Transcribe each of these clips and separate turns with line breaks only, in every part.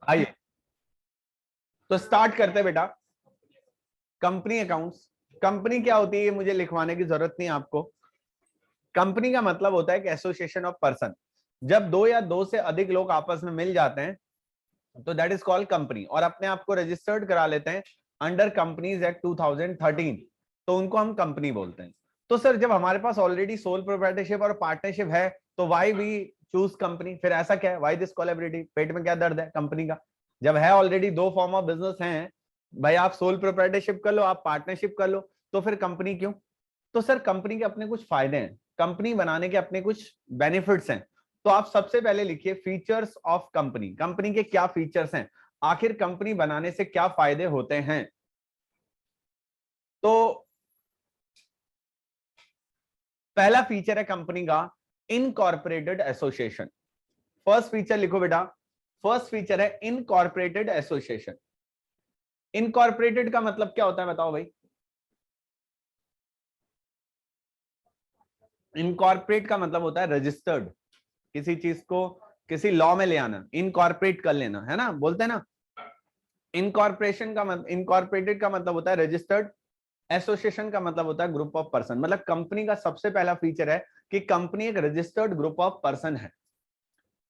आइए तो स्टार्ट करते हैं बेटा। Company accounts. कंपनी क्या होती है ये मुझे लिखवाने की जरूरत नहीं आपको। कंपनी का मतलब होता है कि एसोसिएशन ऑफ पर्सन। जब दो या दो से अधिक लोग आपस में मिल जाते हैं तो दैट इज कॉल्ड कंपनी, और अपने आप को रजिस्टर्ड करा लेते हैं अंडर कंपनीज एक्ट 2013, तो उनको हम कंपनी बोलते हैं। तो सर जब हमारे पास ऑलरेडी सोल प्रोप्राइटरशिप और पार्टनरशिप है तो वाई वी चूज कंपनी? फिर ऐसा क्या है, वाई दिस कोलैबोरेटिव? पेट में क्या दर्द है कंपनी का? जब है ऑलरेडी दो फॉर्म ऑफ बिजनेस हैं भाई, आप सोल प्रोप्राइटरशिप कर लो, आप पार्टनरशिप कर लो, तो फिर कंपनी क्यों? तो सर कंपनी के अपने कुछ फायदे हैं, कंपनी बनाने के अपने कुछ बेनिफिट्स हैं। तो आप सबसे पहले लिखिए फीचर्स ऑफ कंपनी। कंपनी के क्या फीचर्स हैं, आखिर कंपनी बनाने से क्या फायदे होते हैं। तो पहला फीचर है कंपनी का इनकॉर्पोरेटेड एसोसिएशन। फर्स्ट फीचर लिखो बेटा, फर्स्ट फीचर है इनकॉर्पोरेटेड एसोसिएशन। इनकॉर्पोरेटेड का मतलब क्या होता है बताओ भाई? इनकॉर्पोरेट का मतलब होता है रजिस्टर्ड, किसी चीज को किसी लॉ में ले आना, इनकॉर्पोरेट कर लेना, है ना, बोलते हैं ना। इनकॉर्पोरेशन का मतलब, इनकॉर्पोरेटेड का मतलब होता है रजिस्टर्ड, एसोसिएशन का मतलब होता है ग्रुप ऑफ पर्सन। मतलब कंपनी का सबसे पहला फीचर है कि कंपनी एक रजिस्टर्ड ग्रुप ऑफ पर्सन है,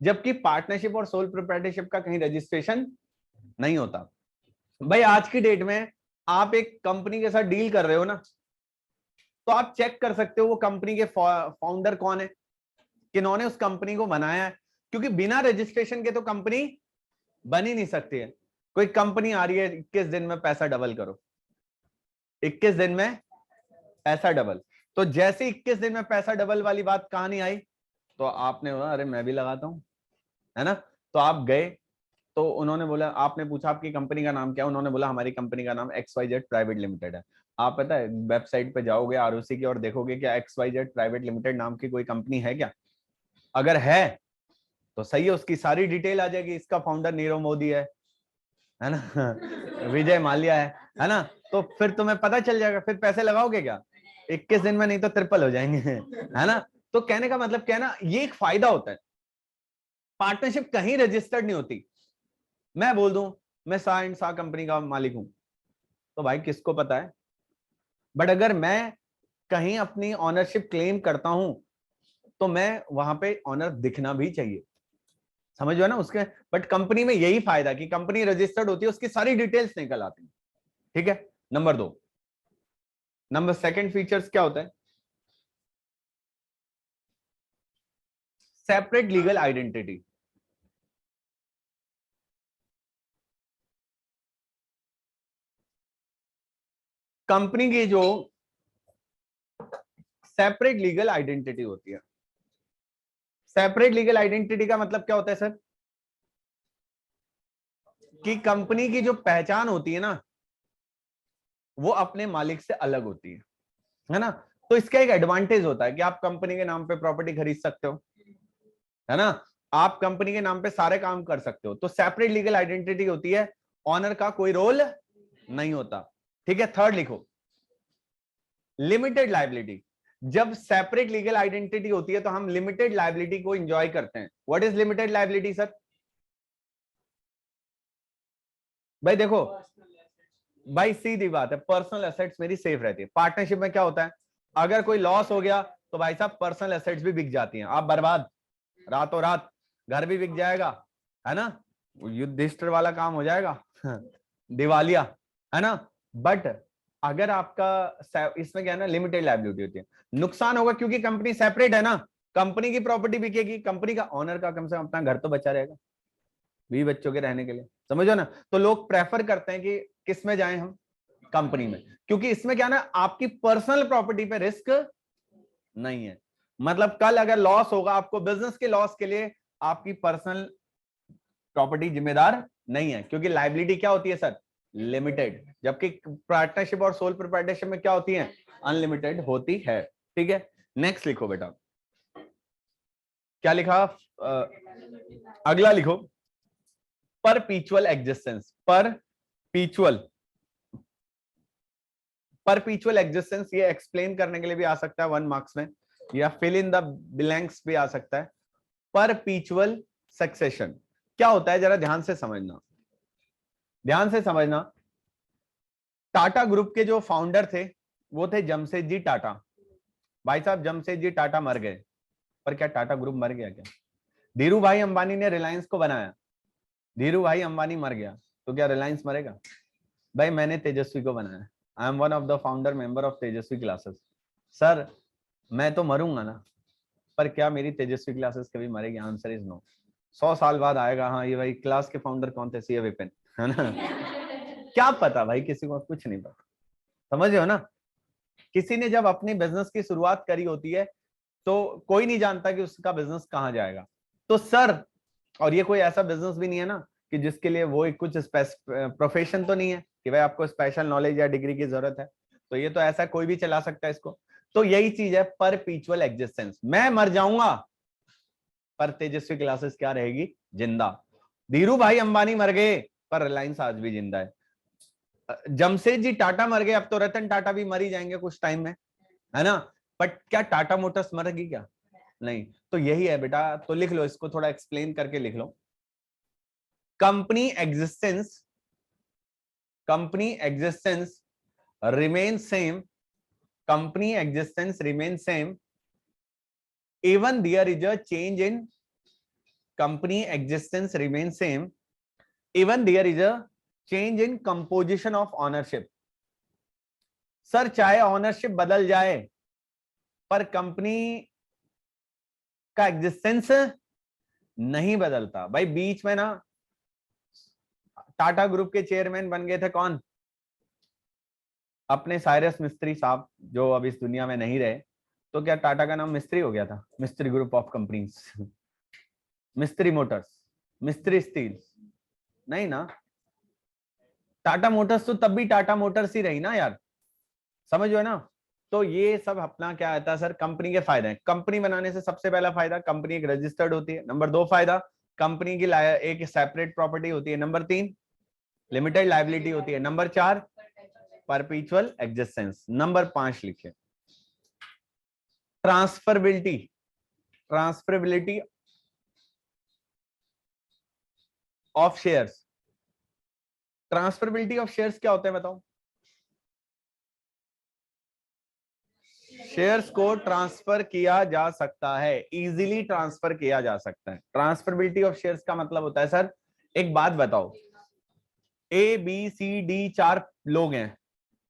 जबकि पार्टनरशिप और सोल प्रोप्राइटरशिप का कहीं रजिस्ट्रेशन नहीं होता। भाई आज की डेट में आप एक कंपनी के साथ डील कर रहे हो ना, तो आप चेक कर सकते हो वो कंपनी के फाउंडर कौन है, किन्होंने उस कंपनी को बनाया है, क्योंकि बिना रजिस्ट्रेशन के तो कंपनी बन ही नहीं सकती है। कोई कंपनी आ रही है 21 दिन में पैसा डबल करो, 21 दिन में पैसा डबल, तो जैसे 21 दिन में पैसा डबल वाली बात कहानी आई तो आपने बोला अरे मैं भी लगाता हूं, है ना। तो आप गए, तो उन्होंने बोला, आपने पूछा आपकी कंपनी का नाम क्या है, उन्होंने बोला हमारी कंपनी का नाम XYZ प्राइवेट लिमिटेड है। आप पता है वेबसाइट पे जाओगे ROC की और देखोगे क्या XYZ प्राइवेट लिमिटेड नाम की कोई कंपनी है क्या? अगर है तो सही है, उसकी सारी डिटेल आ जाएगी, इसका फाउंडर नीरव मोदी है ना विजय माल्या है ना, तो फिर तुम्हें पता चल जाएगा। फिर पैसे लगाओगे क्या 21 दिन में? नहीं तो ट्रिपल हो जाएंगे है ना। तो कहने का मतलब क्या है ना, ये एक फायदा होता है। पार्टनरशिप कहीं रजिस्टर्ड नहीं होती। मैं बोल दूं मैं सा एंड सा कंपनी का मालिक हूं, तो भाई किसको पता है। बट अगर मैं कहीं अपनी ऑनरशिप क्लेम करता हूं तो मैं वहां पे ऑनर दिखना भी चाहिए, समझ ना उसके। बट कंपनी में यही फायदा कि कंपनी रजिस्टर्ड होती है, उसकी सारी डिटेल्स निकल आती है। ठीक है, नंबर 2। नंबर सेकंड फीचर्स क्या होता है? Separate legal identity. कंपनी की जो सेपरेट लीगल आइडेंटिटी होती है, सेपरेट लीगल आइडेंटिटी का मतलब क्या होता है सर? कि कंपनी की जो पहचान होती है ना वो अपने मालिक से अलग होती है ना। तो इसका एक एडवांटेज होता है कि आप कंपनी के नाम पे प्रॉपर्टी खरीद सकते हो, है ना, आप कंपनी के नाम पे सारे काम कर सकते हो। तो सेपरेट लीगल आइडेंटिटी होती है, ऑनर का कोई रोल नहीं होता। ठीक है, थर्ड लिखो लिमिटेड लाइबिलिटी। जब सेपरेट लीगल आइडेंटिटी होती है तो हम लिमिटेड लाइबिलिटी को एंजॉय करते हैं। What is limited liability sir? भाई देखो, भाई सीधी बात है, पर्सनल एसेट्स मेरी सेफ रहती है। पार्टनरशिप में क्या होता है, अगर कोई लॉस हो गया तो भाई साहब पर्सनल एसेट्स भी बिक जाती हैं, आप बर्बाद रातों रात, घर भी बिक जाएगा, है ना, युधिष्ठिर वाला काम हो जाएगा दिवालिया, है ना। बट अगर आपका इसमें क्या है ना, लिमिटेड लायबिलिटी होती है, नुकसान होगा क्योंकि कंपनी सेपरेट है ना, कंपनी की प्रॉपर्टी बिकेगी, कंपनी का ओनर का कम से कम अपना घर तो बचा रहेगा 20 बच्चों के रहने के लिए, समझो ना। तो लोग प्रेफर करते हैं कि किस में जाएं हम, कंपनी में, क्योंकि इसमें क्या ना आपकी पर्सनल प्रॉपर्टी पे रिस्क नहीं है। मतलब कल अगर लॉस होगा आपको, बिजनेस के लॉस के लिए आपकी पर्सनल प्रॉपर्टी जिम्मेदार नहीं है, क्योंकि लाइबिलिटी क्या होती है सर, लिमिटेड, जबकि पार्टनरशिप और सोल प्रोप्राइटरशिप में क्या होती है, अनलिमिटेड होती है। ठीक है, नेक्स्ट लिखो बेटा, क्या लिखा? अगला लिखो परपीचुअल एग्जिस्टेंस। परपीचुअल एग्जिस्टेंस ये एक्सप्लेन करने के लिए भी आ सकता है 1 मार्क्स में, या फिल इन द ब्लैंक्स भी आ सकता है। परपीचुअल सक्सेशन, क्या होता है जरा ध्यान से समझना, ध्यान से समझना। टाटा ग्रुप के जो फाउंडर थे वो थे जमशेदजी टाटा। भाई साहब जमशेदजी टाटा मर गए, पर क्या टाटा ग्रुप मर गया क्या? धीरू भाई अंबानी ने रिलायंस को बनाया, धीरू भाई अंबानी मर गया तो क्या रिलायंस मरेगा? भाई मैंने तेजस्वी को बनाया, I am one of the founder member of Tejashwi classes. Sir मैं तो मरूंगा ना, पर क्या मेरी तेजस्वी क्लासेस कभी मरेगी? Answer is no. 100 साल बाद आएगा, हाँ ये भाई क्लास के फाउंडर कौन थे, सीए विपिन, है ना? क्या पता भाई, किसी को कुछ नहीं पता, समझ रहे हो ना? किसी ने जब अपनी बिजनेस की शुरुआत करी होती है तो कोई नहीं जानता कि उसका बिजनेस कहां जाएगा। तो सर, और ये कोई ऐसा बिजनेस भी नहीं है ना कि जिसके लिए वो एक कुछ प्रोफेशन तो नहीं है कि भाई आपको स्पेशल नॉलेज या डिग्री की जरूरत है, तो ये तो ऐसा कोई भी चला सकता है इसको। तो यही चीज है परपीचुअल एग्जिस्टेंस। मैं मर जाऊंगा पर तेजस्वी क्लासेस क्या रहेगी? जिंदा। धीरू भाई अंबानी मर गए पर रिलायंस आज भी जिंदा है। जमशेदजी टाटा मर गए, अब तो रतन टाटा भी मर ही जाएंगे कुछ टाइम में, है ना? बट क्या टाटा मोटर्स मरेगी क्या? नहीं। तो यही है बेटा, तो लिख लो इसको, थोड़ा एक्सप्लेन करके लिख लो। Company existence, company existence remain same, company existence remains same, even there is a change in company existence remains same, even there is a change in composition of ownership। Sir चाहे ownership बदल जाए पर company का existence नहीं बदलता। भाई बीच में ना टाटा ग्रुप के चेयरमैन बन गए थे कौन? अपने साइरस मिस्त्री साहब, जो अब इस दुनिया में नहीं रहे। तो क्या टाटा का नाम मिस्त्री हो गया था? मिस्त्री ग्रुप ऑफ कंपनीज, मिस्त्री मोटर्स, मिस्त्री स्टील? नहीं ना। टाटा मोटर्स तो तब भी टाटा मोटर्स ही रही ना यार, समझ रहे हो ना? तो ये सब अपना क्या आता है सर, कंपनी के फायदे हैं। कंपनी बनाने से सबसे पहला फायदा, कंपनी एक रजिस्टर्ड होती है। नंबर 2 फायदा, कंपनी की एक सेपरेट प्रॉपर्टी होती है। नंबर 3 लिमिटेड लायबिलिटी होती है। Number 4 परपीचुअल existence. नंबर 5 लिखिए transferability, transferability of shares. Transferability of shares क्या होता है बताओ? शेयर्स को ट्रांसफर किया जा सकता है, इजीली ट्रांसफर किया जा सकता है। ट्रांसफरेबिलिटी ऑफ शेयर्स का मतलब होता है सर, एक बात बताओ, ए बी सी डी 4 लोग हैं,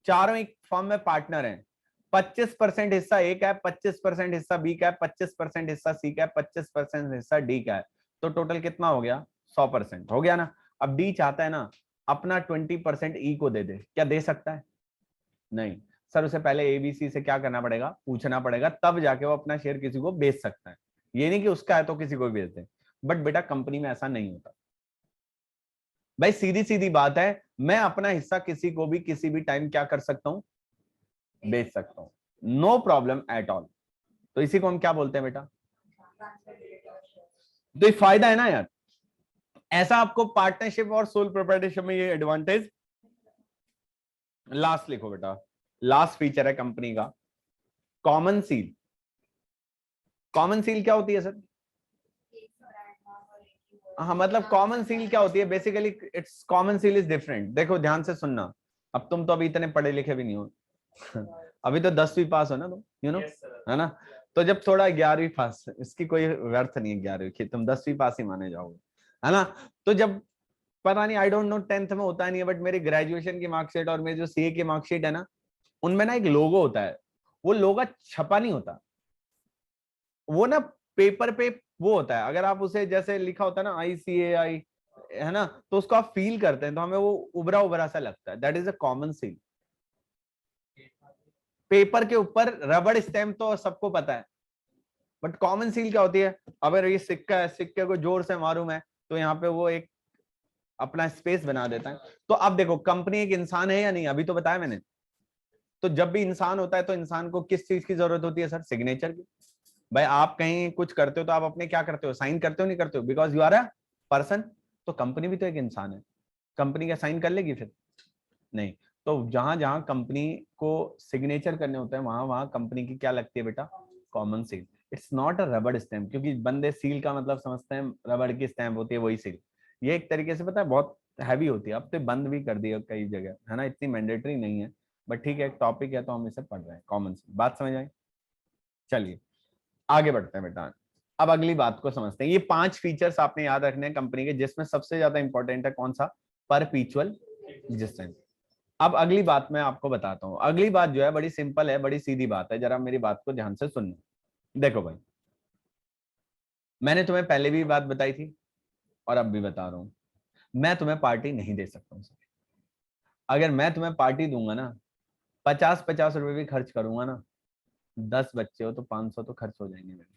चारों एक फर्म में पार्टनर हैं। 25% हिस्सा ए का है, 25% हिस्सा बी का है, 25% हिस्सा सी का है, 25% हिस्सा डी का है। तो टोटल कितना हो गया? 100% हो गया ना। अब डी चाहता है ना अपना 20% ई को दे दे, क्या दे सकता है? नहीं। सर उसे पहले एबीसी से क्या करना पड़ेगा? पूछना पड़ेगा, तब जाके वो अपना शेयर किसी को बेच सकता है। ये नहीं कि उसका है तो किसी को भी बेच दे। बट बेटा कंपनी में ऐसा नहीं होता भाई, सीधी सीधी बात है, मैं अपना हिस्सा किसी को भी किसी भी टाइम क्या कर सकता हूं? बेच सकता हूं, नो प्रॉब्लम एट ऑल। तो इसी को हम क्या बोलते हैं बेटा? तो ये फायदा है ना यार। ऐसा आपको पार्टनरशिप और सोल प्रोप्राइटरशिप में ये एडवांटेज। लास्ट लिखो बेटा, लास्ट फीचर है कंपनी का कॉमन सील। कॉमन सील क्या होती है सर? हाँ मतलब कॉमन सील क्या होती है basically? It's common seal is different. देखो ध्यान से सुनना, अब तुम तो अभी इतने पढ़े लिखे भी नहीं हो अभी तो 10वीं पास हो ना तुम, यू नो, है ना? तो जब थोड़ा 11वीं पास, इसकी कोई व्यर्थ नहीं है 11वीं की, तुम 10वीं पास ही माने जाओगे, है ना? तो जब पता नहीं, आई डोंट नो 10th में होता नहीं है, बट मेरी ग्रेजुएशन की मार्कशीट और मेरी जो सीए की मार्कशीट है ना, उनमें ना एक लोगो होता है। वो लोगो छपा नहीं होता, वो ना पेपर पे वो होता है। अगर आप उसे जैसे लिखा होता है ना ICAI, है ना, तो उसको आप फील करते हैं तो हमें वो उभरा उभरा सा लगता है। That is a common seal. Paper के ऊपर रबड़ स्टैम्प तो सबको पता है, बट कॉमन सील क्या होती है? अगर ये सिक्का है, सिक्के को जोर से मारूं मैं तो यहाँ पे वो एक अपना स्पेस बना देता है। तो अब देखो कंपनी एक इंसान है या नहीं, अभी तो बताया मैंने। तो जब भी इंसान होता है तो इंसान को किस चीज की जरूरत होती है सर? सिग्नेचर की। भाई आप कहीं कुछ करते हो तो आप अपने क्या करते हो? साइन करते हो नहीं करते हो? Because you are a person. तो कंपनी भी तो एक इंसान है, कंपनी का साइन कर लेगी फिर? नहीं। तो जहां जहां कंपनी को सिग्नेचर करने होते हैं वहां वहां कंपनी की क्या लगती है बेटा? Common seal. It's not a रबड़ स्टैम्प, क्योंकि बंदे सील का मतलब समझते हैं रबड़ की स्टैम्प होती है वही सील। ये एक तरीके से पता है बहुत हैवी होती है, अब तो बंद भी कर दिया कई जगह, है ना, इतनी मैंडेटरी नहीं है, बट ठीक है, एक टॉपिक है तो हम इसे पढ़ रहे हैं, कॉमन सी बात समझ आई। चलिए आगे बढ़ते हैं बेटा, अब अगली बात को समझते हैं। ये 5 फीचर्स आपने याद रखने हैं कंपनी के, जिसमें सबसे ज्यादा इंपॉर्टेंट है कौन सा, परपीचुअल एग्जिस्टेंस। अब अगली बात मैं आपको बताता हूं, अगली बात जो है बड़ी सिंपल है, बड़ी सीधी बात है, जरा मेरी बात को ध्यान से सुनना। देखो भाई, मैंने तुम्हें पहले भी बात बताई थी और अब भी बता रहा हूं, मैं तुम्हें पार्टी नहीं दे सकता हूं। अगर मैं तुम्हें पार्टी दूंगा ना, 50-50 रुपए भी खर्च करूंगा ना, 10 बच्चे हो तो 500 तो खर्च हो जाएंगे मेरे।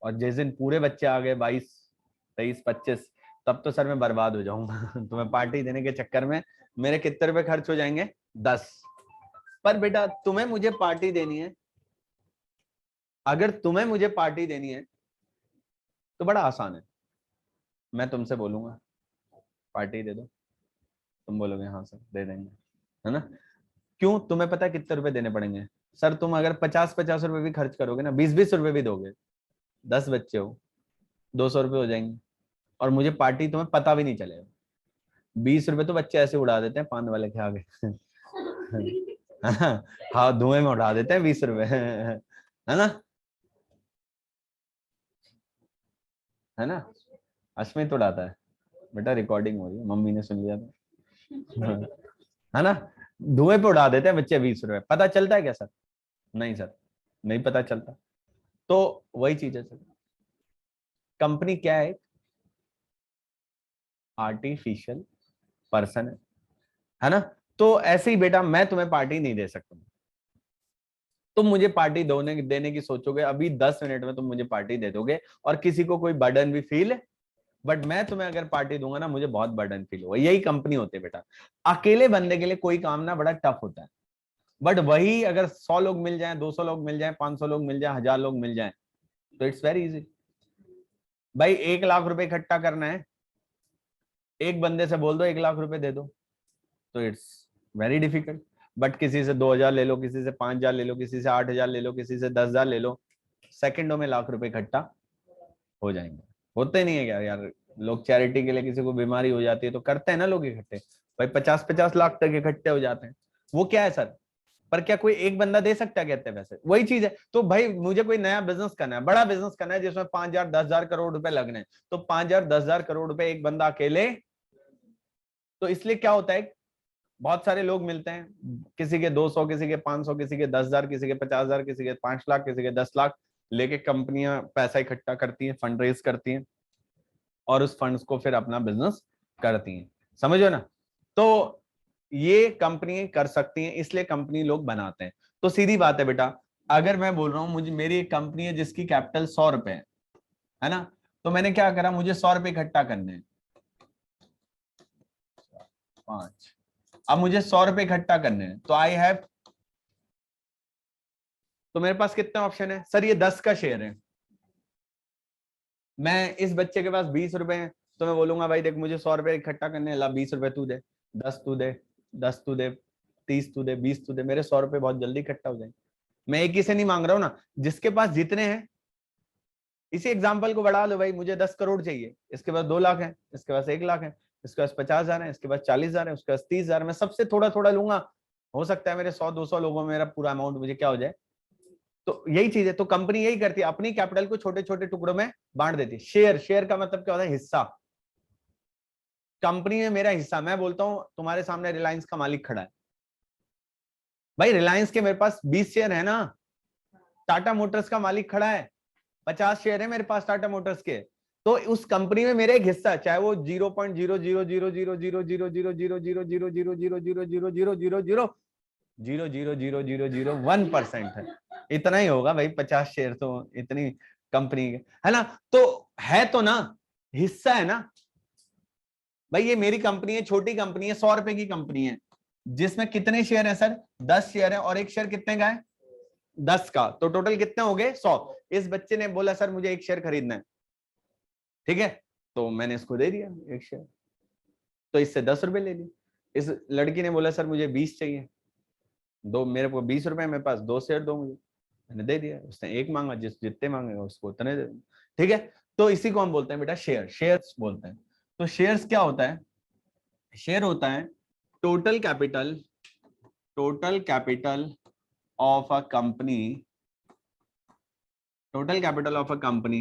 और जिस दिन पूरे बच्चे आ गए 22, 23, 25, तब तो सर मैं बर्बाद हो जाऊंगा। तुम्हें पार्टी देने के चक्कर में मेरे कितने रुपए खर्च हो जाएंगे, 10। पर बेटा तुम्हें मुझे पार्टी देनी है, अगर तुम्हें मुझे पार्टी देनी है तो बड़ा आसान है, मैं तुमसे बोलूंगा पार्टी दे दो, तुम बोलोगे हाँ सर दे देंगे, है ना। क्यों, तुम्हें पता है कितने रुपए देने पड़ेंगे सर, तुम अगर 50-50 रुपए भी खर्च करोगे ना, 20-20 रुपए भी दोगे, 10 बच्चे हो, 200 रुपए हो जाएंगे, और मुझे पार्टी तुम्हें पता भी नहीं चलेगा। 20 रुपए तो बच्चे ऐसे उड़ा देते हैं पान वाले के आगे। हाँ धुएं में उड़ा देते हैं 20 रुपए, है ना, है ना। अश्मित उड़ाता है, बेटा रिकॉर्डिंग हो रही है, मम्मी ने सुन लिया था। है ना, धुएं पे उड़ा देते हैं बच्चे 20 रुपए, पता चलता है क्या सर, नहीं सर, नहीं पता चलता। तो वही चीज है सर, कंपनी क्या है, आर्टिफिशियल पर्सन है ना। तो ऐसे ही बेटा मैं तुम्हें पार्टी नहीं दे सकता, तुम मुझे पार्टी देने की सोचोगे, अभी 10 मिनट में तुम मुझे पार्टी दे दोगे और किसी को कोई बर्डन भी फील, बट मैं तुम्हें अगर पार्टी दूंगा ना, मुझे बहुत बर्डन फील होगा। यही कंपनी होती है बेटा। अकेले बंदे के लिए कोई काम ना बड़ा टफ होता है, बट वही अगर 100 लोग मिल जाएं, 200 लोग मिल जाएं, 500 लोग मिल जाएं, 1000 लोग मिल जाएं, तो इट्स वेरी इजी। भाई 1 लाख रुपए इकट्ठा करना है, एक बंदे से बोल दो 1 लाख रुपए दे दो, तो इट्स वेरी डिफिकल्ट। बट किसी से 2000 ले लो, किसी से 5000 ले लो, किसी से 8000 ले लो, किसी से 10,000 ले लो, सेकंडों में लाख रुपए इकट्ठा हो जाएंगे। होते नहीं है क्या यार, लोग चैरिटी के लिए, किसी को बीमारी हो जाती है तो करते हैं ना लोग इकट्ठे, भाई 50-50 लाख तक इकट्ठे हो जाते हैं। वो क्या है सर, पर क्या कोई एक बंदा दे सकता है, कहते हैं वैसे वही चीज है। तो भाई मुझे कोई नया बिजनेस करना है, बड़ा बिजनेस करना है, जिसमें 5,000 10,000 करोड़ रुपए लगने हैं, तो 5,000 10,000 करोड़ रुपए एक बंदा अकेले, तो इसलिए क्या होता है, बहुत सारे लोग मिलते हैं, किसी के 200, किसी के 500, किसी के 10,000, किसी के 50,000, किसी के 5 लाख, किसी के 10 लाख, लेके कंपनियां पैसा इकट्ठा करती हैं, फंड रेज करती हैं, और उस फंड्स को फिर अपना बिजनेस करती हैं, समझो ना। तो ये कंपनी कर सकती हैं, इसलिए कंपनी लोग बनाते हैं। तो सीधी बात है बेटा, अगर मैं बोल रहा हूं मुझे, मेरी एक कंपनी है जिसकी कैपिटल 100 रुपए है ना, तो मैंने क्या करा, मुझे 100 रुपए इकट्ठा करने हैं, 5, अब मुझे 100 रुपए इकट्ठा करने हैं, तो आई हैव, तो मेरे पास कितने ऑप्शन है सर, ये 10 का शेयर है, मैं इस बच्चे के पास 20 रुपए हैं, तो मैं बोलूंगा भाई देख मुझे 100 रुपए इकट्ठा करने हैं, ला 20 रुपए तू दे, 10 तू दे, 10 तू दे, 30 तू दे, 20 तू दे, मेरे 100 रुपए बहुत जल्दी इकट्ठा हो जाएंगे। मैं एक ही से नहीं मांग रहा हूं ना, जिसके पास जितने हैं, इसी एग्जाम्पल को बढ़ा लो भाई, मुझे 10 करोड़ चाहिए, इसके पास 2 लाख है, इसके पास 1 लाख है, इसके पास 50,000 है, इसके पास 40,000 है, उसके पास 30,000, मैं सबसे थोड़ा थोड़ा लूंगा, हो सकता है मेरे 100-200 लोगों में मेरा पूरा अमाउंट मुझे क्या हो जाए। तो यही चीज है, तो कंपनी यही करती है, अपनी कैपिटल को छोटे छोटे टुकड़ों में बांट देती है। शेयर, शेयर का मतलब क्या होता है, हिस्सा, कंपनी में मेरा हिस्सा, मैं बोलता हूं तुम्हारे सामने रिलायंस का मालिक खड़ा है, भाई रिलायंस के मेरे पास 20 शेयर है ना, टाटा मोटर्स का मालिक खड़ा है, 50 शेयर है मेरे पास टाटा मोटर्स के, तो उस कंपनी में मेरा एक हिस्सा है, चाहे वो 0.0000000000000000000000001% है, इतना ही होगा भाई, 50 शेयर तो इतनी कंपनी के, है ना। तो है तो ना, हिस्सा है ना भाई, ये मेरी कंपनी है, छोटी कंपनी है, 100 रुपए की कंपनी है, जिसमें कितने शेयर है सर, 10 शेयर है, और एक शेयर कितने का है, 10 का, तो टोटल कितने हो गए, 100। इस बच्चे ने बोला सर मुझे एक शेयर खरीदना है, ठीक है, तो मैंने इसको दे दिया एक शेयर, तो इससे 10 रुपए ले लिए। इस लड़की ने बोला सर मुझे 20 चाहिए, दो, मेरे को 20 रुपए मेरे पास, 2 शेयर दो मुझे, मैंने दे दिया, उसने एक मांगा, जितने मांगेगा उसको उतने दे, ठीक है। तो इसी को हम बोलते हैं बेटा शेयर, शेयर्स बोलते हैं। तो शेयर्स क्या होता है? शेयर होता है total capital of a company, total capital of a company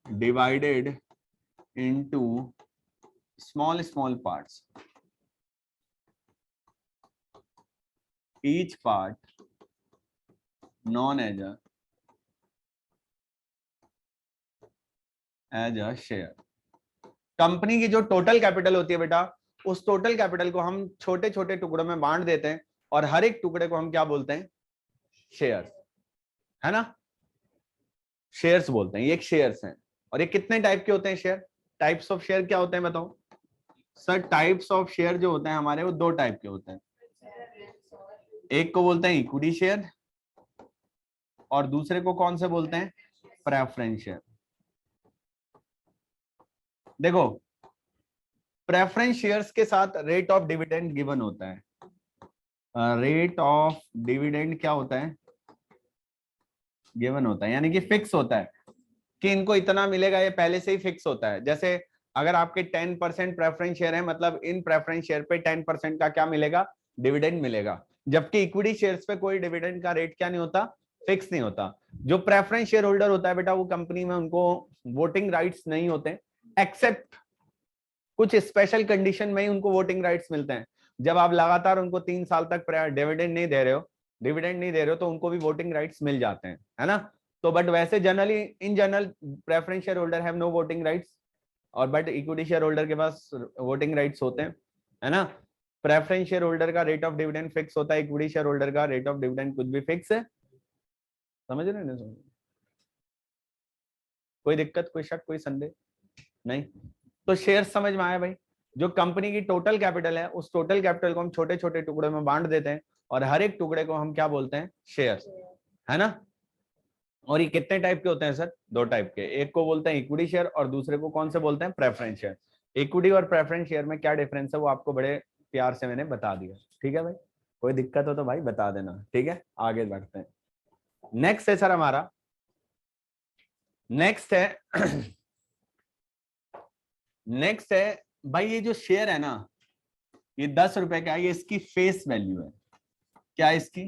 divided into small parts, each part known as a share। Company की जो टोटल कैपिटल होती है बेटा, उस टोटल कैपिटल को हम छोटे छोटे टुकड़ों में बांट देते हैं और हर एक टुकड़े को हम क्या बोलते हैं? शेयर्स, है ना? शेयर्स बोलते हैं। ये एक शेयर्स हैं। और ये कितने टाइप के होते हैं शेयर? टाइप्स ऑफ शेयर क्या होते हैं बताओ सर? टाइप्स ऑफ शेयर जो होते हैं हमारे, वो दो टाइप के होते हैं। एक को बोलते हैं इक्विटी शेयर और दूसरे को कौन से बोलते हैं? Preference share. देखो, प्रेफरेंस शेयर्स के साथ रेट ऑफ डिविडेंड गिवन होता है। रेट ऑफ डिविडेंड क्या होता है? गिवन होता है, यानी कि फिक्स होता है कि इनको इतना मिलेगा, ये पहले से ही फिक्स होता है। जैसे अगर आपके 10% प्रेफरेंस शेयर है, मतलब इन प्रेफरेंस शेयर पे 10% का क्या मिलेगा? डिविडेंड मिलेगा। जबकि इक्विटी शेयर्स पे कोई डिविडेंड का रेट क्या नहीं होता? फिक्स नहीं होता। जो प्रेफरेंस शेयर होल्डर होता है बेटा, वो कंपनी में उनको वोटिंग राइट्स नहीं होते, एक्सेप्ट कुछ स्पेशल कंडीशन में ही उनको वोटिंग राइट्स मिलते हैं। जब आप लगातार उनको 3 साल तक डिविडेंड नहीं दे रहे हो तो उनको भी वोटिंग राइट्स मिल जाते हैं, है ना? तो बट वैसे generally, in general, preference share holder have no voting rights, और बट इक्विटी शेयर होल्डर के पास वोटिंग राइट्स होते हैं, है ना? प्रेफरेंस शेयर होल्डर का रेट ऑफ डिविडेंड फिक्स होता है, इक्विटी शेयर होल्डर का रेट ऑफ डिविडेंड कुछ भी फिक्स है। समझ रहे हैं? कोई दिक्कत, कोई शक, कोई संदेह नहीं? तो शेयर समझ में आया भाई? जो कंपनी की टोटल कैपिटल है, उस टोटल कैपिटल को हम छोटे छोटे टुकड़े में बांट देते हैं और हर एक टुकड़े को हम क्या बोलते हैं? शेयर, है ना? और ये कितने टाइप के होते हैं सर? दो टाइप के। एक को बोलते हैं इक्विटी शेयर और दूसरे को कौन से बोलते हैं? Preference share. इक्विटी और प्रेफरेंस शेयर में क्या डिफरेंस है वो आपको बड़े प्यार से मैंने बता दिया, ठीक है भाई? कोई दिक्कत हो तो भाई बता देना, ठीक है? आगे बढ़ते हैं। नेक्स्ट है सर हमारा, नेक्स्ट है नेक्स्ट है भाई, ये जो शेयर है ना, ये 10 रुपए का है, ये इसकी फेस वैल्यू है। क्या है इसकी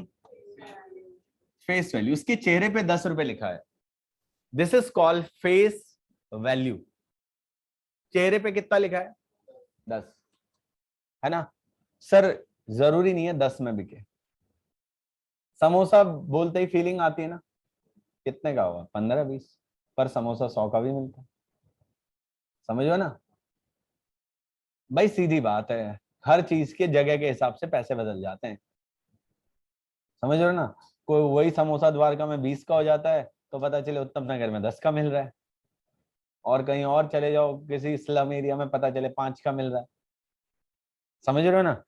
फेस वैल्यू? इसके चेहरे पे 10 रुपए लिखा है। This is called face value. चेहरे पे कितना लिखा है? 10, है ना? सर जरूरी नहीं है 10 में बिके। समोसा बोलते ही फीलिंग आती है ना, कितने का होगा? 15-20, पर समोसा 100 का भी मिलता है। समझो ना भाई, सीधी बात है, हर चीज के जगह के हिसाब से पैसे बदल जाते हैं। समझ रहे हो ना? कोई वही समोसा द्वारका में 20 का हो जाता है तो पता चले उत्तम नगर में 10 का मिल रहा है, और कहीं और चले जाओ किसी स्लम एरिया में पता चले 5 का मिल रहा है। समझ रहे हो ना?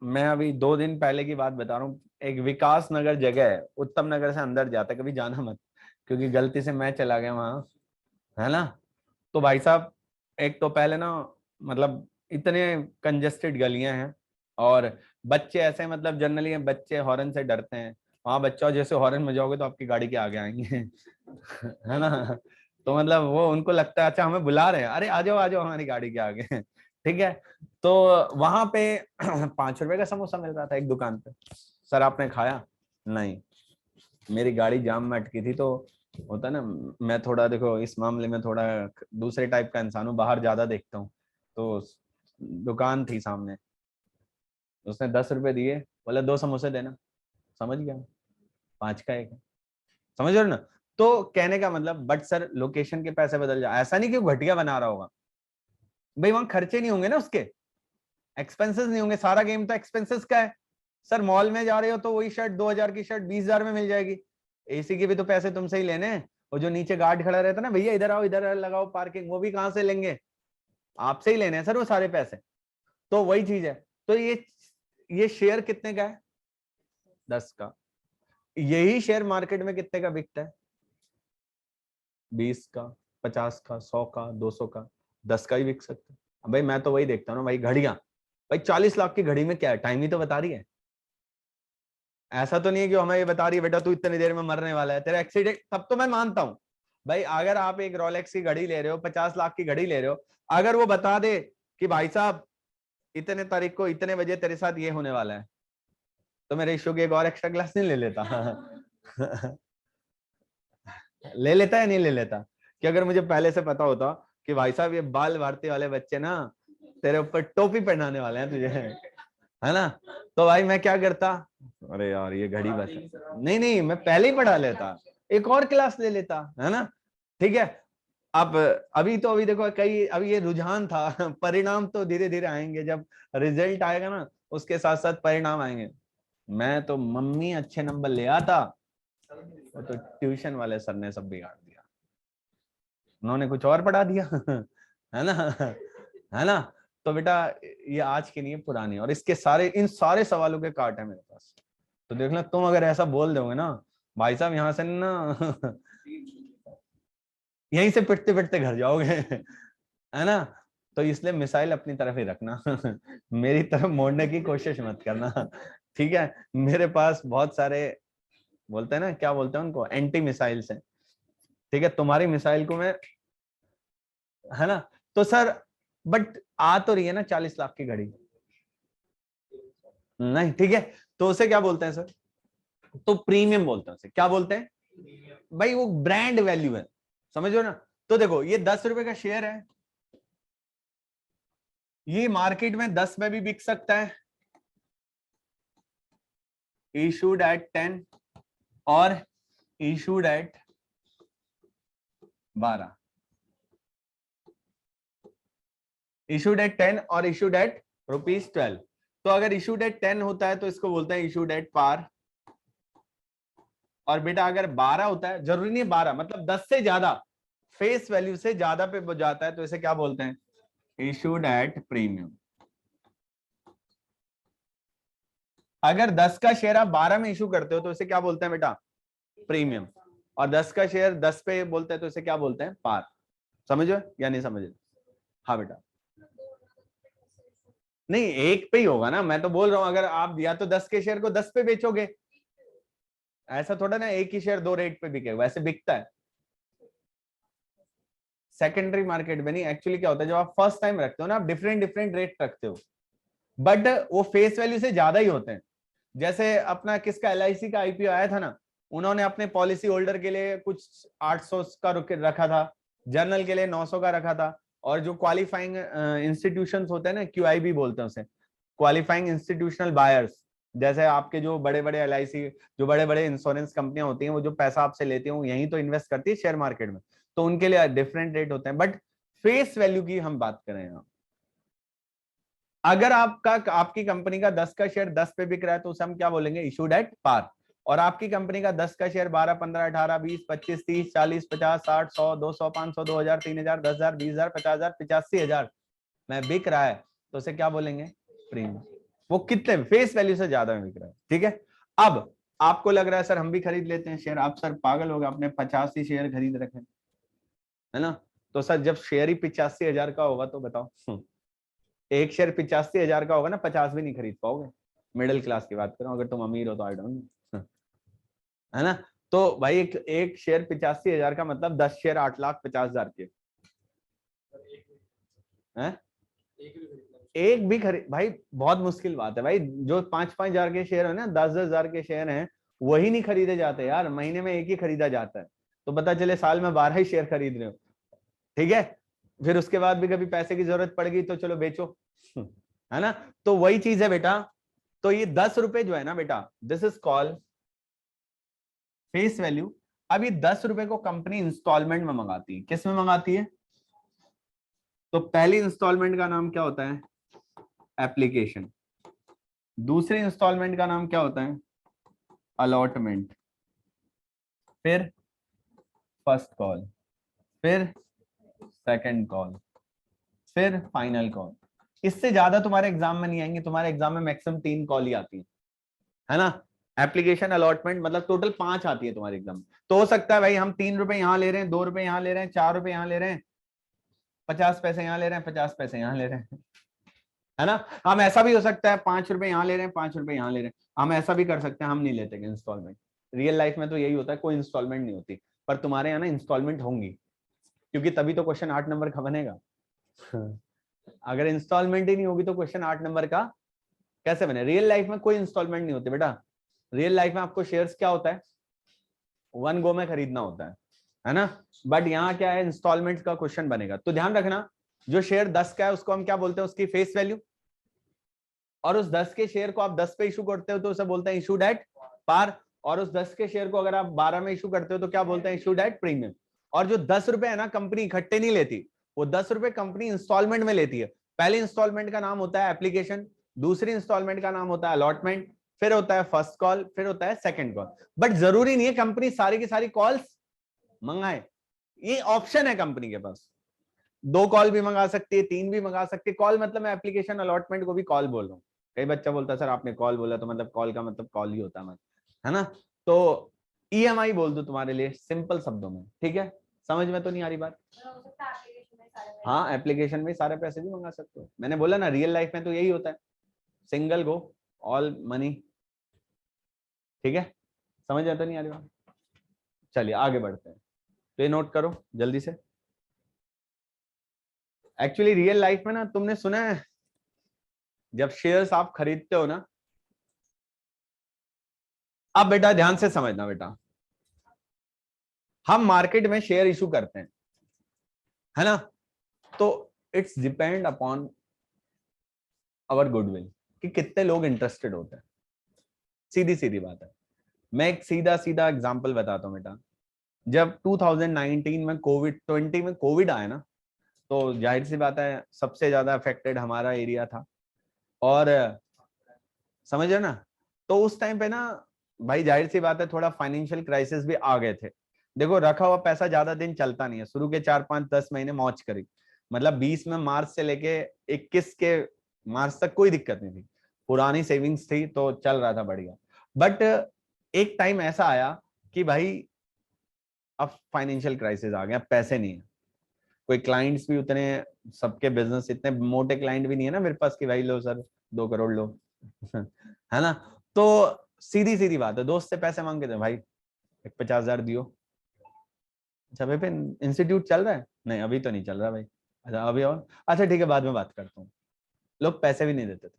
मैं अभी 2 दिन पहले की बात बता रहा हूँ। एक विकास नगर जगह है, उत्तम नगर से अंदर जाता है, कभी जाना मत, क्योंकि गलती से मैं चला गया वहां, है ना? तो भाई साहब, एक तो पहले ना, मतलब इतने कंजेस्टेड गलियां हैं, और बच्चे ऐसे, मतलब जनरली बच्चे हॉर्न से डरते हैं। वहां बच्चा जैसे हॉर्न में जाओगे तो आपकी गाड़ी के आगे आएंगे है ना? तो मतलब वो उनको लगता है अच्छा हमें बुला रहे हैं, अरे आ जाओ हमारी गाड़ी के आगे ठीक है? तो वहां पे 5 रुपए का समोसा मिल रहा था एक दुकान पे। सर आपने खाया? नहीं, मेरी गाड़ी जाम में अटकी थी, तो होता ना, मैं थोड़ा, देखो इस मामले में थोड़ा दूसरे टाइप का इंसान हूँ, बाहर ज्यादा देखता हूँ। तो दुकान थी सामने, उसने 10 रुपए दिए, बोला 2 समोसे देना। समझ गया, 5 का एक है। समझ रहे हो ना? तो कहने का मतलब, बट सर लोकेशन के पैसे बदल जाए, ऐसा नहीं कि वो घटिया बना रहा होगा भाई, वहां खर्चे नहीं होंगे ना, उसके एक्सपेंसेस नहीं होंगे, सारा गेम तो एक्सपेंसेस का है। सर मॉल में जा रहे हो तो वही शर्ट 2000 की शर्ट 20,000 में मिल जाएगी, एसी के भी तो पैसे तुमसे ही लेने हैं। और जो नीचे गार्ड खड़ा रहता है ना, भैया इधर आओ, इधर लगाओ पार्किंग, वो भी कहां से लेंगे? आपसे ही लेने हैं सर वो सारे पैसे। तो वही चीज है। तो ये शेयर कितने का है? 10 का। यही शेयर मार्केट में कितने का बिकता है? 20 का, 50 का, 100 का, 200 का, 10 का ही बिक सकता है। अब भाई मैं तो वही देखता हूँ ना भाई, घड़ियां भाई 40 लाख की घड़ी में क्या है? टाइम ही तो बता रही है। ऐसा तो नहीं है कि हमें ये बता रही है बेटा तू इतनी देर में मरने वाला है, तेरा एक्सीडेंट, तब तो मैं मानता हूं, भाई अगर आप एक रोलेक्स की घड़ी ले रहे हो, 50 लाख की घड़ी ले रहे हो, अगर वो बता दे कि भाई साहब इतने तारीख को इतने बजे तेरे साथ ये होने वाला है, तो मैं रेशो की एक और एक्स्ट्रा क्लास नहीं ले लेता? ले लेता है नहीं ले लेता? कि अगर मुझे पहले से पता होता कि भाई साहब ये बाल भारती वाले बच्चे ना तेरे ऊपर टोपी पहनाने वाले हैं तुझे, है ना, तो भाई मैं क्या करता, अरे यार ये घड़ी बस नहीं नहीं, मैं पहले ही पढ़ा लेता, एक और क्लास ले लेता, है ना। ठीक है, अब अभी तो अभी देखो कई, अभी ये रुझान था, परिणाम तो धीरे धीरे आएंगे, जब रिजल्ट आएगा ना उसके साथ साथ परिणाम आएंगे। मैं तो मम्मी अच्छे नंबर ले आता, तो ट्यूशन वाले सर ने सब बिगाड़ दिया, उन्होंने कुछ और पढ़ा दिया। है ना, है ना। तो बेटा ये आज की नहीं है, पुरानी, और इसके सारे, इन सारे सवालों के काट है मेरे पास। तो देख लो, तुम अगर ऐसा बोल दोगे ना भाई साहब, यहाँ से ना यहीं से पिटते पिटते घर जाओगे, है ना। तो इसलिए मिसाइल अपनी तरफ ही रखना, मेरी तरफ मोड़ने की कोशिश मत करना, ठीक है। मेरे पास बहुत सारे, बोलते हैं ना, क्या बोलते हैं उनको, एंटी मिसाइल्स हैं, ठीक है। तुम्हारी मिसाइल को मैं, है ना। तो सर बट आ तो रही है ना 40 लाख की घड़ी, नहीं, ठीक है। तो उसे क्या बोलते हैं सर? तो प्रीमियम बोलते हैं उसे, क्या बोलते हैं भाई? वो ब्रांड वैल्यू है, समझो ना। तो देखो ये 10 रुपए का शेयर है, ये मार्केट में 10 में भी बिक सकता है, इशूड एट 10 और इशूड एट 12, इशूड एट 10 और इशूड एट ₹12। तो अगर इशूड एट 10 होता है तो इसको बोलते हैं इशूड एट पार, और बेटा अगर 12 होता है, जरूरी नहीं है 12, मतलब 10 से ज्यादा, फेस वैल्यू से ज्यादा पे जाता है, तो इसे क्या बोलते हैं? Issued at premium. अगर 10 का शेयर आप 12 में इशू करते हो तो इसे क्या बोलते हैं बेटा? प्रीमियम। और 10 का शेयर 10 पे बोलते हैं तो इसे क्या बोलते हैं? पार। समझो या नहीं समझे? हाँ बेटा, नहीं एक पे ही होगा ना, मैं तो बोल रहा हूं, अगर आप या तो 10 के शेयर को 10 पे बेचोगे, ऐसा थोड़ा ना एक ही शेयर 2 रेट पे बिकेगा, वैसे बिकता है सेकेंडरी मार्केट में नहीं। एक्चुअली क्या होता है, जब आप फर्स्ट टाइम रखते हो ना, आप डिफरेंट डिफरेंट रेट रखते हो, बट वो फेस वैल्यू से ज्यादा ही होते हैं। जैसे अपना किसका, LIC का IPO आया था ना, उन्होंने अपने पॉलिसी होल्डर के लिए कुछ 800 का रखा था, जर्नल के लिए 900 का रखा था, और जो क्वालिफाइंग इंस्टीट्यूशंस होते हैं ना, QIB बोलते हैं उसे, क्वालिफाइंग इंस्टीट्यूशनल बायर्स, जैसे आपके जो बड़े बड़े LIC, जो बड़े बड़े इंश्योरेंस कंपनियां होती हैं, वो जो पैसा आपसे लेती हैं वो यहीं तो इन्वेस्ट करती है शेयर मार्केट में, तो उनके लिए डिफरेंट रेट होते हैं, बट फेस वैल्यू की हम बात करें यहाँ। अगर आपकी कंपनी का 10 का शेयर 10 पे बिक रहा है तो उसे हम क्या बोलेंगे? Issued at par. और आपकी कंपनी का 10 का शेयर 12, 15, 18, 20, 25, 30, 40, 50, 60, 100, 200, 500, 2000, 3000, 10,000, 20,000, 50,000, 85,000 में बिक रहा है, तो उसे क्या बोलेंगे? प्रीमियम। वो कितने फेस वैल्यू से ज्यादा में बिक रहा है, ठीक है। अब आपको लग रहा है सर हम भी खरीद लेते हैं शेयर, आप सर पागल हो गए, आपने 50 ही शेयर खरीद रखे, है ना। तो सर जब शेयर ही 85,000 का होगा तो बताओ, एक शेयर 85,000 का होगा ना, 50 भी नहीं खरीद पाओगे। मिडिल क्लास की बात करो, अगर तुम अमीर हो तो आई डोंट नो, है ना। तो भाई एक शेयर 85,000 का मतलब 10 शेयर 8,50,000 के हैं। एक भी खरीद भाई, बहुत मुश्किल बात है भाई, जो 5-5 हजार के शेयर है ना, 10-10 हजार के शेयर हैं, वही नहीं खरीदे जाते यार, महीने में एक ही खरीदा जाता है, तो पता चले साल में 12 ही शेयर खरीद रहे हो, ठीक है। फिर उसके बाद भी कभी पैसे की जरूरत पड़ गई तो चलो बेचो, है ना। तो वही चीज है बेटा, तो ये 10 रुपए जो है ना बेटा, this is call face value. अब ये 10 रुपए को कंपनी इंस्टॉलमेंट में मंगाती है, किस में मंगाती है? तो पहली इंस्टॉलमेंट का नाम क्या होता है? एप्लीकेशन। दूसरी इंस्टॉलमेंट का नाम क्या होता है? अलॉटमेंट। फिर फर्स्ट कॉल, फिर सेकंड कॉल, फिर फाइनल कॉल। इससे ज्यादा तुम्हारे एग्जाम में नहीं आएंगे, तुम्हारे एग्जाम में मैक्सिमम 3 कॉल ही आती है ना। एप्लीकेशन, अलॉटमेंट, मतलब टोटल 5 आती है तुम्हारे एग्जाम में। तो हो सकता है भाई हम 3 रुपए यहाँ ले रहे हैं, 2 रुपए यहाँ ले रहे हैं, 4 रुपए यहाँ ले रहे हैं, 50 पैसे यहाँ ले रहे हैं, 50 पैसे यहाँ ले रहे हैं, है ना। हम ऐसा भी हो सकता है 5 रुपए यहाँ ले रहे हैं, 5 रुपए यहाँ ले रहे हैं, हम ऐसा भी कर सकते हैं हम नहीं लेते इंस्टॉलमेंट। रियल लाइफ में तो यही होता है, कोई इंस्टॉलमेंट नहीं होती, पर तुम्हारे यहाँ ना इंस्टॉलमेंट होंगी, क्योंकि तभी तो क्वेश्चन 8 नंबर का बनेगा। अगर इंस्टॉलमेंट ही नहीं होगी तो क्वेश्चन 8 नंबर का कैसे बने? रियल लाइफ में कोई इंस्टॉलमेंट नहीं होती बेटा। रियल लाइफ में आपको शेयर्स क्या होता है, वन गो में खरीदना होता है ना। बट यहाँ क्या है, इंस्टॉलमेंट का क्वेश्चन बनेगा। तो ध्यान रखना, जो शेयर 10 का है उसको हम क्या बोलते हैं, उसकी फेस वैल्यू। और उस 10 के शेयर को आप 10 पे इशू करते हो तो उसे बोलते हैं इशूड एट पार। और उस 10 के शेयर को अगर आप 12 में इशू करते हो तो क्या बोलते हैं, इशूड एट प्रीमियम। और जो 10 रुपए है ना, कंपनी इकट्ठे नहीं लेती, वो 10 रुपए कंपनी इंस्टॉलमेंट में लेती है। पहले इंस्टॉलमेंट का नाम होता है एप्लीकेशन, दूसरी इंस्टॉलमेंट का नाम होता है अलॉटमेंट, फिर होता है फर्स्ट कॉल, फिर होता है सेकंड कॉल। बट जरूरी नहीं है कंपनी सारी की सारी कॉल्स मंगाए, ये ऑप्शन है कंपनी के पास। 2 कॉल भी मंगा सकती है, 3 भी मंगा सकती है। कॉल मतलब मैं एप्लीकेशन अलॉटमेंट को भी कॉल बोल रहा हूँ। कई बच्चा बोलता है सर आपने कॉल बोला तो मतलब कॉल का मतलब कॉल ही होता है ना। तो ईएमआई बोल दो तुम्हारे लिए सिंपल शब्दों में, ठीक है। समझ में तो नहीं आ रही बात? हाँ, एप्लीकेशन में सारे पैसे भी मंगा सकते हो। मैंने बोला ना, रियल लाइफ में तो यही होता है, सिंगल गो ऑल मनी, ठीक है। समझ में तो नहीं आ रही बात? चलिए आगे बढ़ते हैं। तो ये नोट करो जल्दी से। एक्चुअली रियल लाइफ में ना, तुमने सुना है जब शेयर्स आप खरीदते हो ना, अब बेटा ध्यान से समझना बेटा, हम मार्केट में शेयर इशू करते हैं, है ना। तो it's depend upon our goodwill कि कितने लोग इंटरेस्टेड होते हैं। सीधी सीधी बात है। मैं एक सीधा सीधा एग्जांपल बताता हूं बेटा। जब 2019 में कोविड आया ना, तो जाहिर सी बात है सबसे ज्यादा अफेक्टेड हमारा एरिया था। और समझ रहे ना, तो उस टाइम पे ना भाई जाहिर सी बात है थोड़ा फाइनेंशियल क्राइसिस भी आ गए थे। देखो रखा हुआ पैसा ज्यादा दिन चलता नहीं है। शुरू के 4-5-10 महीने मौज करी, मतलब 20 में मार्च से लेके 21 के मार्च तक कोई दिक्कत नहीं थी, पुरानी सेविंग्स थी तो चल रहा था बढ़िया। बट एक टाइम ऐसा आया कि भाई अब फाइनेंशियल क्राइसिस आ गया, पैसे नहीं है, कोई क्लाइंट्स भी उतने, सबके बिजनेस इतने मोटे क्लाइंट भी नहीं है ना मेरे पास कि भाई लो सर 2 करोड़ लो है ना। तो सीधी सीधी बात है, दोस्त से पैसे मांग के दे भाई, एक 50,000 दियो। अच्छा भाई इंस्टीट्यूट चल रहा है? नहीं अभी तो नहीं चल रहा भाई। अच्छा अभी और, अच्छा ठीक है बाद में बात करता हूँ। लोग पैसे भी नहीं देते थे,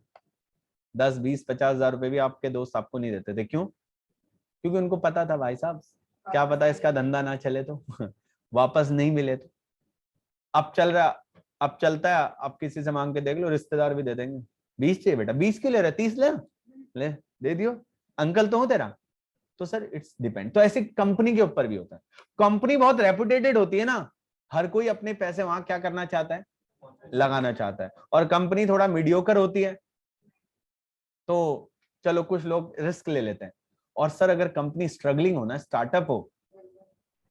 10-20-50,000 रुपए भी आपके दोस्त आपको नहीं देते थे। क्यों? क्योंकि उनको पता था भाई साहब, क्या पता इसका धंधा ना चले तो वापस नहीं मिले तो। अब चल रहा, अब चलता है, अब किसी से मांग के देख लो, रिश्तेदार भी दे देंगे। 20 चाहिए बेटा, 20 क्यों ले रहा है, 30 ले दे दियो, अंकल तो हो तेरा। तो सर इट्स डिपेंड। तो ऐसे कंपनी के ऊपर भी होता है। कंपनी बहुत रेपुटेटेड होती है ना, हर कोई अपने पैसे वहां क्या करना चाहता है, लगाना चाहता है। और कंपनी थोड़ा मीडियोकर होती है तो चलो कुछ लोग रिस्क ले लेते हैं। और सर अगर कंपनी स्ट्रगलिंग हो ना, स्टार्टअप हो,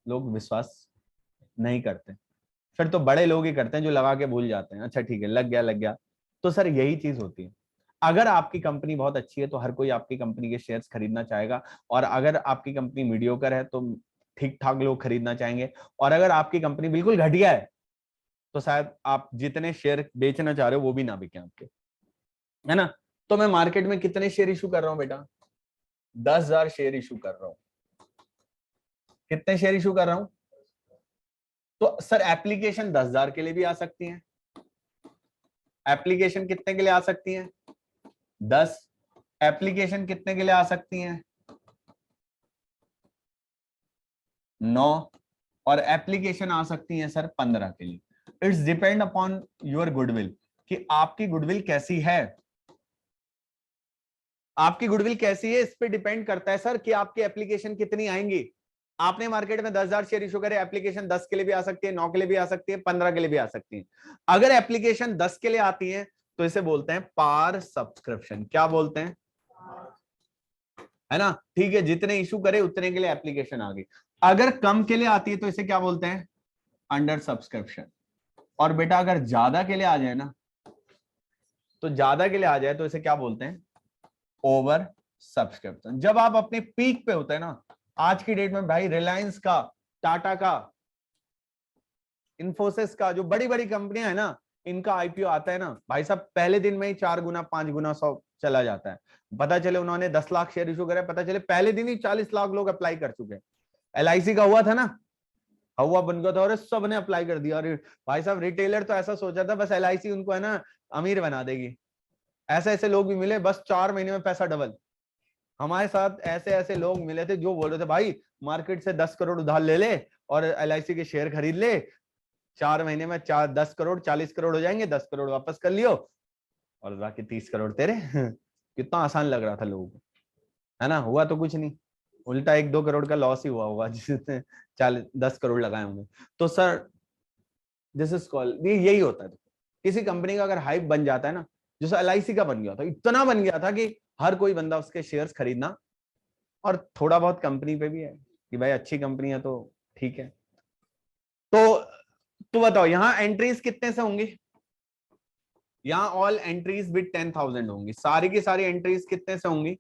लोग विश्वास नहीं करते, फिर तो बड़े लोग ही करते हैं जो लगा के भूल जाते हैं, अच्छा ठीक है लग गया। तो सर यही चीज होती है। अगर आपकी कंपनी बहुत अच्छी है तो हर कोई आपकी कंपनी के शेयर्स खरीदना चाहेगा, और अगर आपकी कंपनी मीडियोकर है तो ठीक ठाक लोग खरीदना चाहेंगे। और अगर आपकी कंपनी बिल्कुल घटिया है तो शायद आप जितने शेयर बेचना चाह रहे हो वो भी ना बिके आपके, है ना। तो मैं मार्केट में कितने शेयर इशू कर रहा हूं बेटा, 10,000 शेयर इशू कर रहा हूं। कितने शेयर इशू कर रहा हूं? तो सर एप्लीकेशन 10,000 के लिए भी आ सकती है। एप्लीकेशन कितने के लिए आ सकती हैं? 10। एप्लीकेशन कितने के लिए आ सकती हैं? 9। और एप्लीकेशन आ सकती हैं सर 15 के लिए। It's depend upon your goodwill कि आपकी गुडविल कैसी है। आपकी गुडविल कैसी है इस पे डिपेंड करता है सर कि आपकी एप्लीकेशन कितनी आएंगी। आपने मार्केट में 10,000 शेयर इशू करे, एप्लीकेशन 10 के लिए भी आ सकती है, 9 के लिए भी आ सकती है, 15 के लिए भी आ सकती है। अगर एप्लीकेशन 10 के लिए आती है तो इसे बोलते हैं पार सब्सक्रिप्शन। क्या बोलते हैं, है ना। ठीक है, जितने इशू करे उतने के लिए एप्लीकेशन आ गई। अगर कम के लिए आती है तो इसे क्या बोलते हैं, अंडर सब्सक्रिप्शन। और बेटा अगर ज्यादा के लिए आ जाए ना, तो ज्यादा के लिए आ जाए तो इसे क्या बोलते हैं, ओवर सब्सक्रिप्शन। जब आप अपने पीक पे होते हैं ना, आज की डेट में भाई रिलायंस का, टाटा का, इन्फोसिस का, जो बड़ी बड़ी कंपनियां है ना, इनका आईपीओ आता है ना भाई साहब, पहले दिन में ही 4 गुना 5 गुना 100 चला जाता है। पता चले उन्होंने 10 लाख शेयर इशू करे, पता चले पहले दिन ही 40 लाख लोग अप्लाई कर चुके हैं। LIC का हुआ था ना, हवा बन गया था और सबने अप्लाई कर दिया। अरे भाई साहब, रिटेलर तो ऐसा सोचा था बस LIC उनको है ना अमीर बना देगी। ऐसे ऐसे लोग भी मिले, बस 4 महीने में पैसा डबल। हमारे साथ ऐसे ऐसे लोग मिले थे जो बोल रहे थे भाई मार्केट से 10 करोड़ उधार ले ले और LIC के शेयर खरीद ले, 4 महीने में 10 करोड़ 40 करोड़ हो जाएंगे, 10 करोड़ वापस कर लियो और बाकी 30 करोड़ तेरे। कितना आसान लग रहा था लोगों को, है ना। हुआ तो कुछ नहीं, उल्टा 1-2 करोड़ का लॉस ही हुआ होगा जिसने 10 करोड़ लगाए होंगे। तो सर दिस इज कॉल, यही होता है। किसी कंपनी का अगर हाइप बन जाता है ना, जैसे LIC का बन गया था, इतना बन गया था कि हर कोई बंदा उसके शेयर्स खरीदना, और थोड़ा बहुत कंपनी पे भी है कि भाई अच्छी कंपनी है तो ठीक है। तो बताओ यहाँ एंट्रीज कितने से होंगी? यहाँ ऑल एंट्रीज विद 10,000 होंगी। सारी की सारी एंट्रीज कितने से होंगी?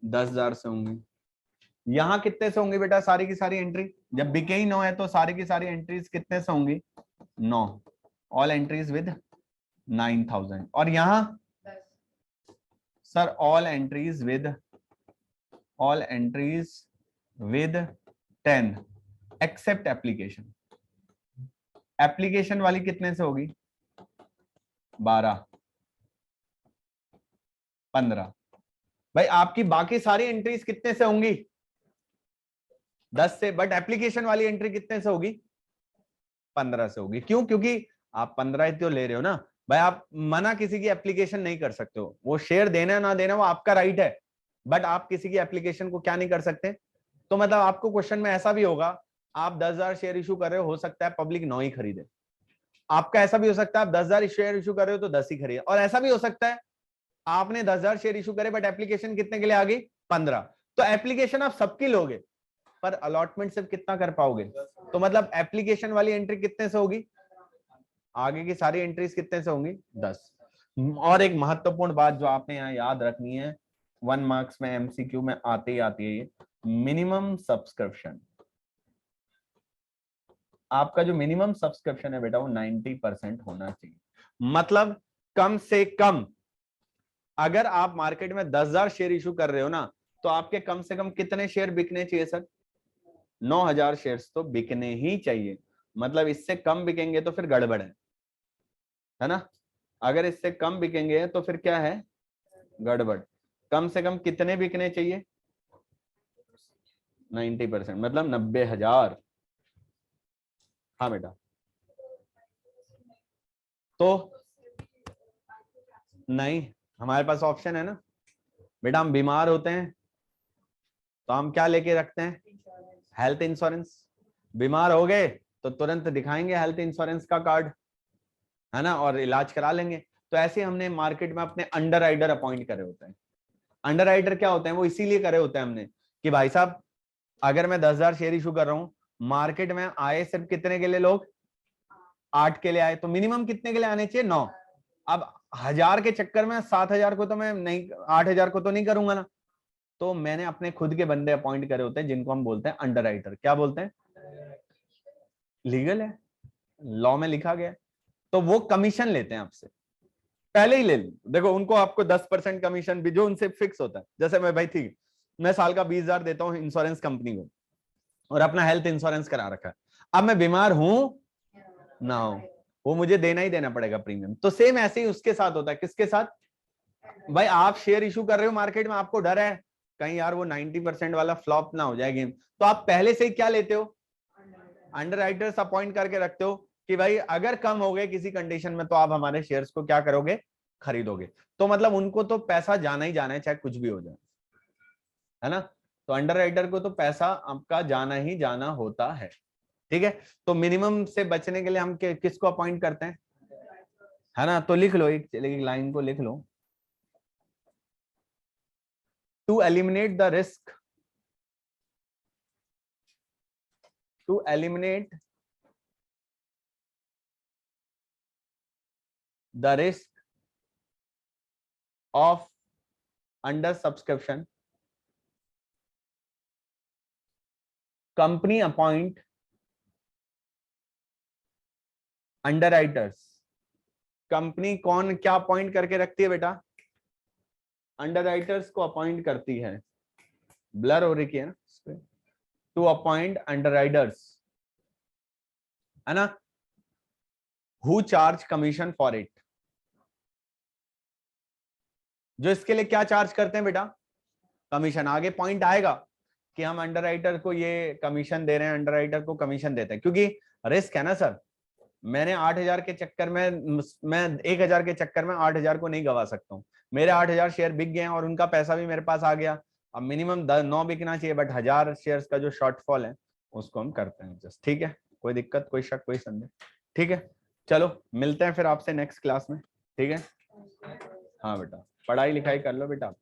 10,000 से होंगी। यहाँ कितने से होंगी बेटा सारी की सारी एंट्री? जब बिके ही 9 है तो सारी की सारी एंट्रीज कितने से होंगी? 9। All entries with 9,000। और यहाँ sir all entries with 10 except application. Application वाली कितने से होगी? 12, 15। भाई आपकी बाकी सारी एंट्रीज कितने से होंगी? 10 से। बट एप्लीकेशन वाली एंट्री कितने से होगी? 15 से होगी। क्यों? क्योंकि आप 15 ही तो ले रहे हो ना भाई। आप मना किसी की एप्लीकेशन नहीं कर सकते हो, वो शेयर देना ना देना वो आपका राइट है, बट आप किसी की एप्लीकेशन को क्या नहीं कर सकते। तो मतलब आपको क्वेश्चन में ऐसा भी होगा, आप 10,000 शेयर इशू कर रहे हो सकता है पब्लिक 9 ही खरीदे। आपका ऐसा भी हो सकता है आप 10,000 शेयर इशू कर रहे हो तो 10 ही खरीदे। और ऐसा भी हो सकता है आपने 10,000 शेयर इशू करे बट एप्लीकेशन कितने के लिए आ गई? 15। तो एप्लीकेशन आप सबकी लोगे पर अलॉटमेंट सिर्फ कितना कर पाओगे? तो मतलब एप्लीकेशन वाली एंट्री कितने से होगी? आगे की सारी एंट्रीज कितने से होंगी? 10। और एक महत्वपूर्ण बात जो आपने यहाँ याद रखनी है, 1 मार्क्स में MCQ में आते ही आती है, ये मिनिमम सब्सक्रिप्शन। आपका जो मिनिमम सब्सक्रिप्शन है बेटा वो 90% होना चाहिए। मतलब कम से कम अगर आप मार्केट में 10,000 शेयर इशू कर रहे हो ना, तो आपके कम से कम कितने शेयर बिकने चाहिए सर? 9,000 शेयर्स तो बिकने ही चाहिए। मतलब इससे कम बिकेंगे तो फिर गड़बड़ है ना। अगर इससे कम बिकेंगे तो फिर क्या है? गड़बड़। कम से कम कितने बिकने चाहिए? 90%, मतलब 90,000। हाँ बेटा। तो नहीं, हमारे पास ऑप्शन है ना बेटा। हम बीमार होते हैं तो हम क्या लेके रखते हैं? Health insurance. बीमार हो गए तो तुरंत दिखाएंगे हेल्थ इंश्योरेंस का कार्ड, है ना, और इलाज करा लेंगे। तो ऐसे हमने मार्केट में अपने अंडर राइडर अपॉइंट करे होते हैं। अंडर राइडर क्या होते हैं? वो इसीलिए करे होते हैं हमने कि भाई साहब अगर मैं 10,000 शेयर इशू कर रहा हूं, मार्केट में आए सिर्फ कितने के लिए लोग? 8 के लिए आए, तो मिनिमम कितने के लिए आने चाहिए? 9। अब 1,000 के चक्कर में 7,000 को तो मैं नहीं, 8,000 को तो नहीं करूंगा ना। तो मैंने अपने खुद के बंदे अपॉइंट करे होते हैं जिनको हम बोलते हैं अंडर राइटर। क्या बोलते हैं? लीगल है, लॉ में लिखा गया है। तो वो कमीशन लेते हैं आपसे, पहले ही ले लो। देखो उनको आपको 10% कमीशन भी जो उनसे फिक्स होता है। जैसे मैं भाई ठीक, मैं साल का 20,000 देता हूँ इंश्योरेंस कंपनी को और अपना हेल्थ इंश्योरेंस करा रखा है। अब मैं बीमार हूं ना हो, वो मुझे देना ही देना पड़ेगा प्रीमियम। तो सेम ऐसे ही उसके साथ होता है। किसके साथ? भाई आप शेयर इशू कर रहे हो मार्केट में, आपको डर है कहीं यार वो 90% वाला फ्लॉप ना हो जाए गेम, तो आप पहले से ही क्या लेते हो? अंडर राइटर्स अपॉइंट करके रखते हो कि भाई अगर कम हो गए किसी कंडीशन में तो आप हमारे शेयर्स को क्या करोगे? खरीदोगे। तो मतलब उनको तो पैसा जाना ही जाना है चाहे कुछ भी हो जाए, है ना। तो अंडर राइटर को तो पैसा आपका जाना ही जाना होता है। ठीक है। तो मिनिमम से बचने के लिए हम किसको अपॉइंट करते हैं? है ना। तो लिख लो, एक लाइन को लिख लो, to eliminate the risk, to eliminate the risk of under subscription, company appoint underwriters। Company कौन क्या अपॉइंट करके रखती है बेटा? अंडरराइटर्स को अपॉइंट करती है। ब्लर हो रही है ना, टू अपॉइंट अंडरराइटर्स है ना, who charge commission for it, जो इसके लिए क्या चार्ज करते हैं बेटा, कमीशन। आगे पॉइंट आएगा कि हम अंडरराइटर को ये कमीशन दे रहे हैं, अंडरराइटर को कमीशन देते हैं, क्योंकि रिस्क है ना सर। मैंने 8,000 के चक्कर में, मैं 1,000 के चक्कर में 8,000 को नहीं गवा सकता हूँ। मेरे 8,000 शेयर बिक गए हैं और उनका पैसा भी मेरे पास आ गया। अब मिनिमम 9 बिकना चाहिए, बट 1,000 शेयर्स का जो शॉर्टफॉल है उसको हम करते हैं जस्ट। ठीक है, कोई दिक्कत, कोई शक, कोई संदेह? ठीक है, चलो मिलते हैं फिर आपसे नेक्स्ट क्लास में। ठीक है, हाँ बेटा, पढ़ाई लिखाई कर लो बेटा।